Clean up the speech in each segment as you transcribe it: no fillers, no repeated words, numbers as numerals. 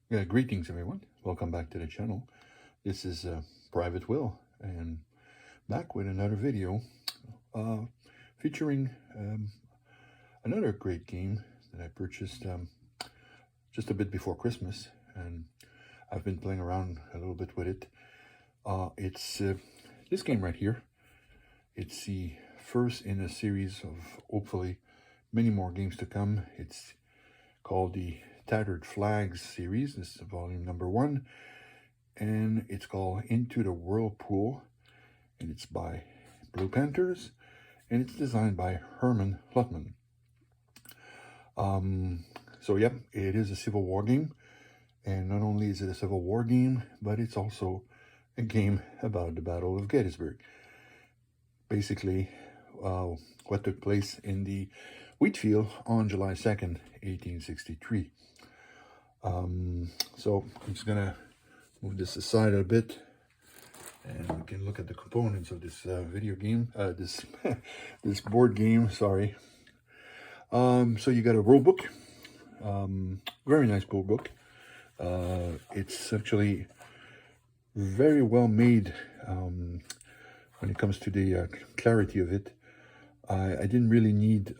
Yeah, greetings everyone. Welcome back to the channel. This is Private Will, and back with another video uh, featuring another great game that I purchased just a bit before Christmas, and I've been playing around a little bit with it. It's this game right here. It's the first in a series of hopefully many more games to come. It's called the Tattered Flags series. This is volume number 1, and it's called Into the Whirlpool, and it's by Blue Panthers, and it's designed by Herman Lutman. So yep, it is a Civil War game, and not only is it a Civil War game, but it's also a game about the Battle of Gettysburg. Basically, what took place in the wheat field on July 2nd, 1863. So I'm just gonna move this aside a bit, and we can look at the components of this video game, this board game, sorry. So you got a rule book, very nice rule book. It's actually very well made when it comes to the clarity of it. I didn't really need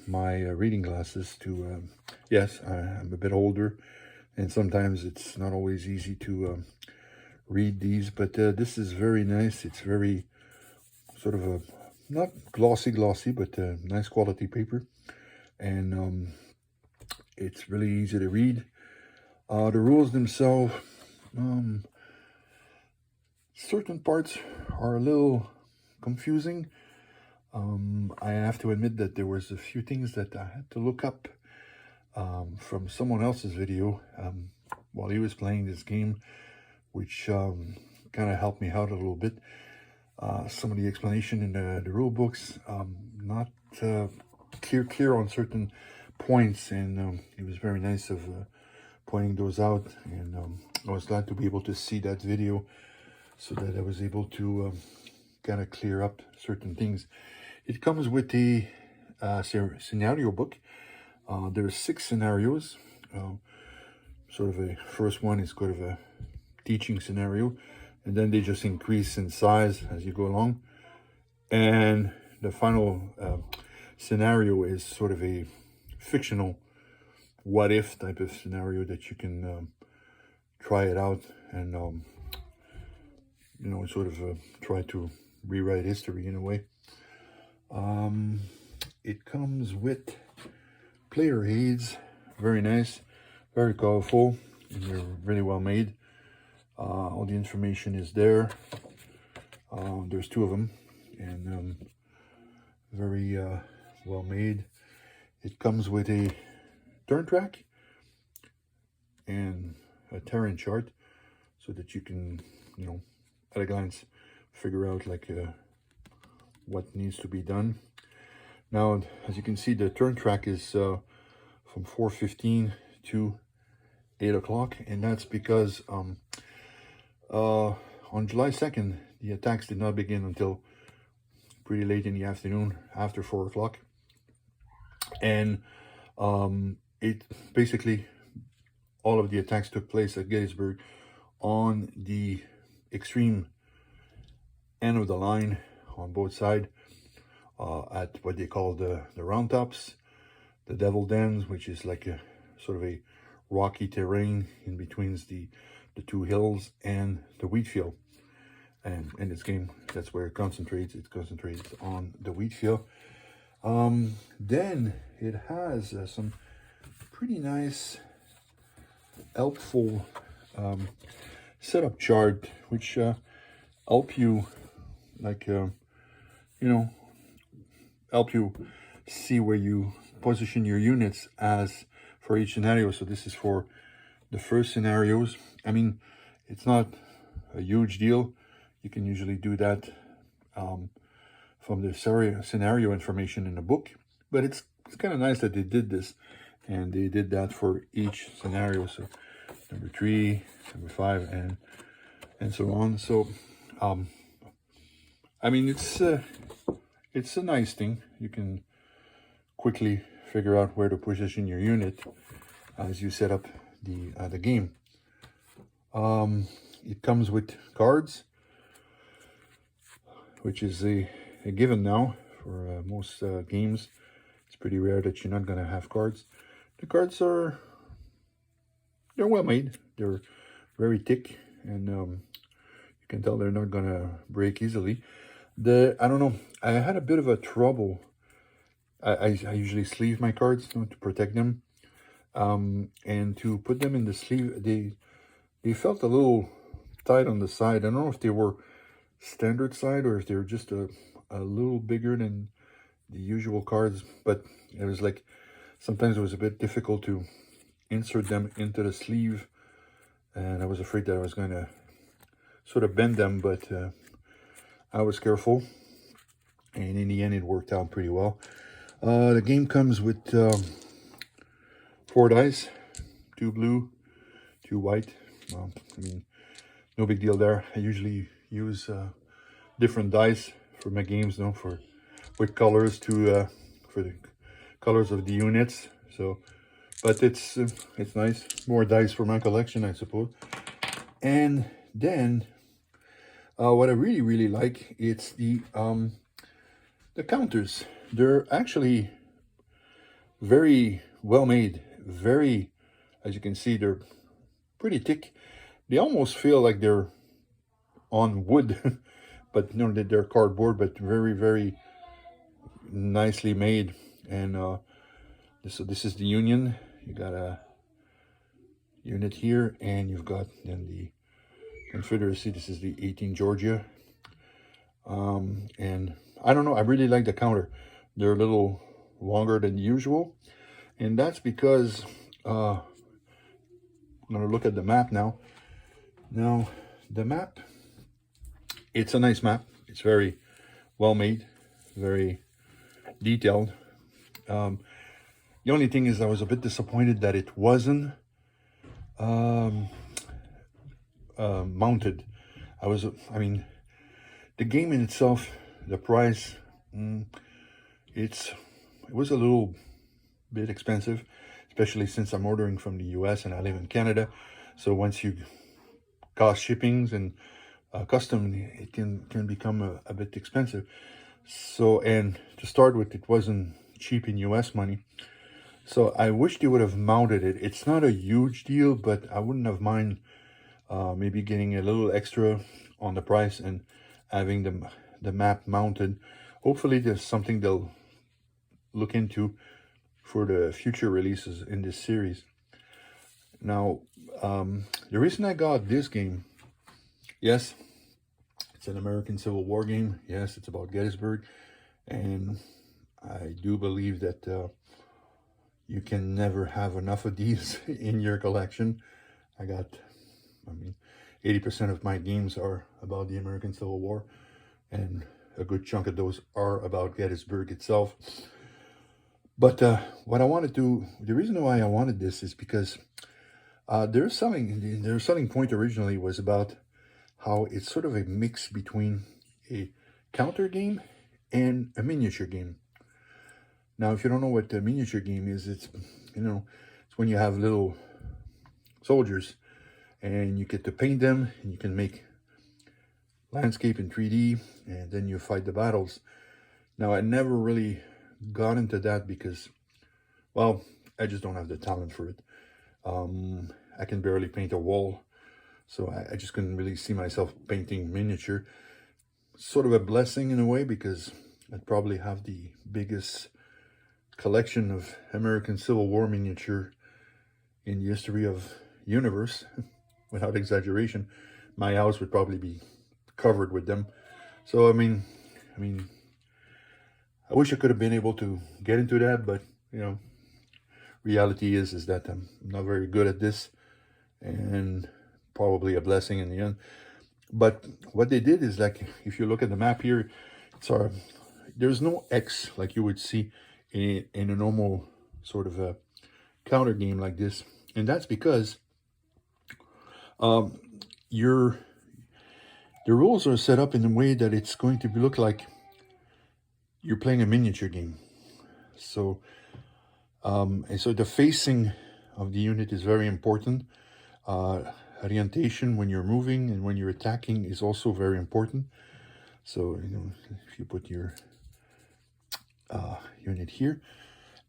my reading glasses to, yes, I'm a bit older, and sometimes it's not always easy to read these, but this is very nice. It's very sort of a, not glossy, but nice quality paper, and it's really easy to read. The rules themselves, certain parts are a little confusing. I have to admit that there was a few things that I had to look up from someone else's video while he was playing this game, which kind of helped me out a little bit. Some of the explanation in the rule books, not clear on certain points, and it was very nice of pointing those out, and I was glad to be able to see that video so that I was able to kind of clear up certain things. It comes with the scenario book. There's 6 scenarios. Sort of a first one is kind of a teaching scenario, and then they just increase in size as you go along. And the final scenario is sort of a fictional what if type of scenario that you can try it out and you know, sort of try to rewrite history in a way. It comes with player aids, very nice, very colorful, and they're really well made. All the information is there. There's 2 of them, and very well made. It comes with a turn track and a terrain chart so that you can, you know, at a glance figure out like what needs to be done. Now, as you can see, the turn track is from 4:15 to 8 o'clock, and that's because on July 2nd, the attacks did not begin until pretty late in the afternoon, after 4 o'clock. And it basically, all of the attacks took place at Gettysburg on the extreme end of the line on both sides, at what they call the round tops, the devil dens, which is like a sort of a rocky terrain in between the 2 hills and the wheat field. And in this game, that's where it concentrates. It concentrates on the wheat field. Then it has some pretty nice, helpful setup chart, which help you, like, you know, help you see where you position your units as for each scenario. So this is for the first scenarios. I mean, it's not a huge deal. You can usually do that from the scenario information in the book, but it's kind of nice that they did this, and they did that for each scenario. So number 3, number 5, and so on. So I mean, it's a nice thing. You can quickly figure out where to position your unit as you set up the game. It comes with cards, which is a given now for most games. It's pretty rare that you're not going to have cards. The cards they're well made. They're very thick, and you can tell they're not going to break easily. I don't know, I had a bit of a trouble. I usually sleeve my cards, you know, to protect them. And to put them in the sleeve, they felt a little tight on the side. I don't know if they were standard side or if they were just a little bigger than the usual cards, but it was like sometimes it was a bit difficult to insert them into the sleeve, and I was afraid that I was going to sort of bend them, but I was careful, and in the end it worked out pretty well. The game comes with 4 dice, 2 blue, 2 white. Well, I mean, no big deal there. I usually use different dice for my games, you know, with colors to for the colors of the units. So, but it's nice. More dice for my collection, I suppose. And then what I really like, it's the counters. They're actually very well made. Very, as you can see, they're pretty thick. They almost feel like they're on wood, but you know, they're cardboard, but very nicely made. And this is the Union. You got a unit here, and you've got then the Confederacy. This is the 18 Georgia. And I don't know, I really like the counter. They're a little longer than usual, and that's because I'm gonna look at the map now. Now the map, it's a nice map. It's very well made, very detailed. The only thing is I was a bit disappointed that it wasn't mounted. I mean, the game in itself, the price, it was a little bit expensive, especially since I'm ordering from the US and I live in Canada. So once you cost shippings and custom, it can become a bit expensive. So, and to start with, it wasn't cheap in US money. So I wish they would have mounted it. It's not a huge deal, but I wouldn't have mind maybe getting a little extra on the price and having the map mounted. Hopefully there's something they'll look into for the future releases in this series. Now, the reason I got this game, yes, it's an American Civil War game. Yes, it's about Gettysburg. And I do believe that you can never have enough of these in your collection. I mean, 80% of my games are about the American Civil War, and a good chunk of those are about Gettysburg itself. But what I wanted to, the reason why I wanted this is because their selling point originally was about how it's sort of a mix between a counter game and a miniature game. Now, if you don't know what a miniature game is, it's, you know, it's when you have little soldiers and you get to paint them, and you can make landscape in 3D, and then you fight the battles. Now, I never really got into that because, well, I just don't have the talent for it. I can barely paint a wall, so I just couldn't really see myself painting miniature. Sort of a blessing in a way, because I'd probably have the biggest collection of American Civil War miniature in the history of universe. Without exaggeration, my house would probably be covered with them. So I mean, I wish I could have been able to get into that, but you know, reality is that I'm not very good at this, and probably a blessing in the end. But what they did is, like, if you look at the map here, there's no X like you would see in a normal sort of a counter game like this, and that's because the rules are set up in a way that it's going to look like you're playing a miniature game. So and so the facing of the unit is very important. A orientation when you're moving and when you're attacking is also very important. So, you know, if you put your unit here,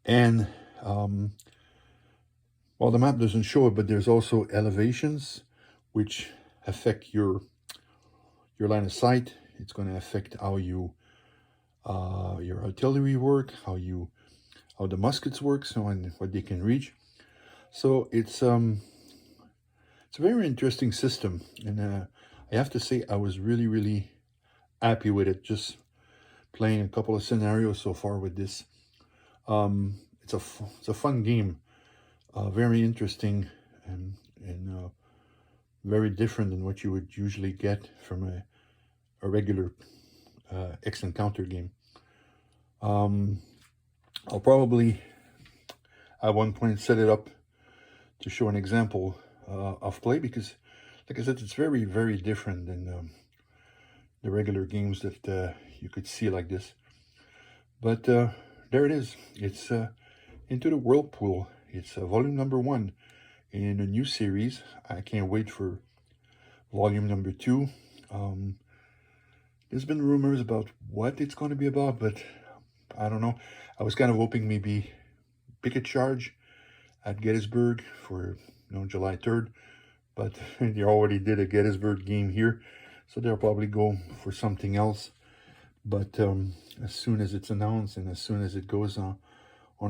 and well, the map doesn't show it, but there's also elevations which affect your line of sight. It's going to affect how you your artillery work, how the muskets work, so, and what they can reach. So it's a very interesting system, and I have to say I was really happy with it. Just playing a couple of scenarios so far with this. It's a fun game, very interesting, and very different than what you would usually get from a regular X Encounter game. I'll probably at one point set it up to show an example of play, because, like I said, it's very different than the regular games that you could see like this. But there it is. It's Into the Whirlpool. It's volume number 1 in a new series. I can't wait for volume number 2. There's been rumors about what it's going to be about, but I don't know. I was kind of hoping maybe picket charge at Gettysburg for, you know, July 3rd, but they already did a Gettysburg game here, so they'll probably go for something else. But as soon as it's announced and as soon as it goes on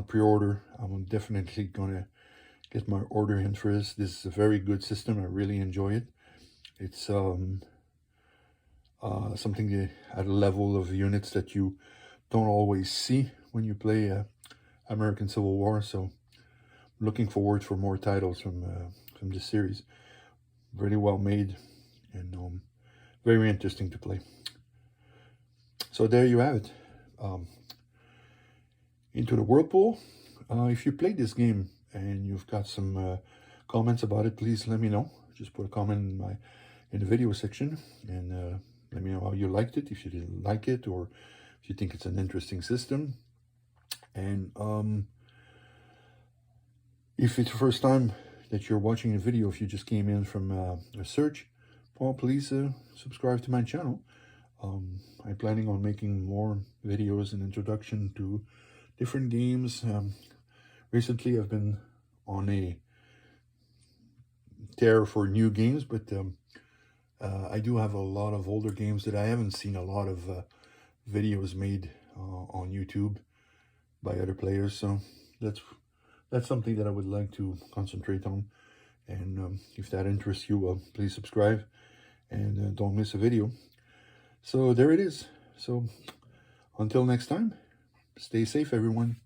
pre-order, I'm definitely gonna get my order in for this. This is a very good system. I really enjoy it. It's something at a level of units that you don't always see when you play American Civil War. So I'm looking forward for more titles from this series. Very well made and very interesting to play. So there you have it. Into the Whirlpool. If you played this game and you've got some comments about it, please let me know. Just put a comment in the video section, and let me know how you liked it, if you didn't like it, or if you think it's an interesting system. And if it's the first time that you're watching a video, if you just came in from a search, well, please subscribe to my channel. I'm planning on making more videos and introduction to different games. Recently I've been on a tear for new games, but I do have a lot of older games that I haven't seen a lot of videos made on YouTube by other players. So that's something that I would like to concentrate on. And if that interests you, please subscribe and don't miss a video. So there it is. So until next time, stay safe, everyone.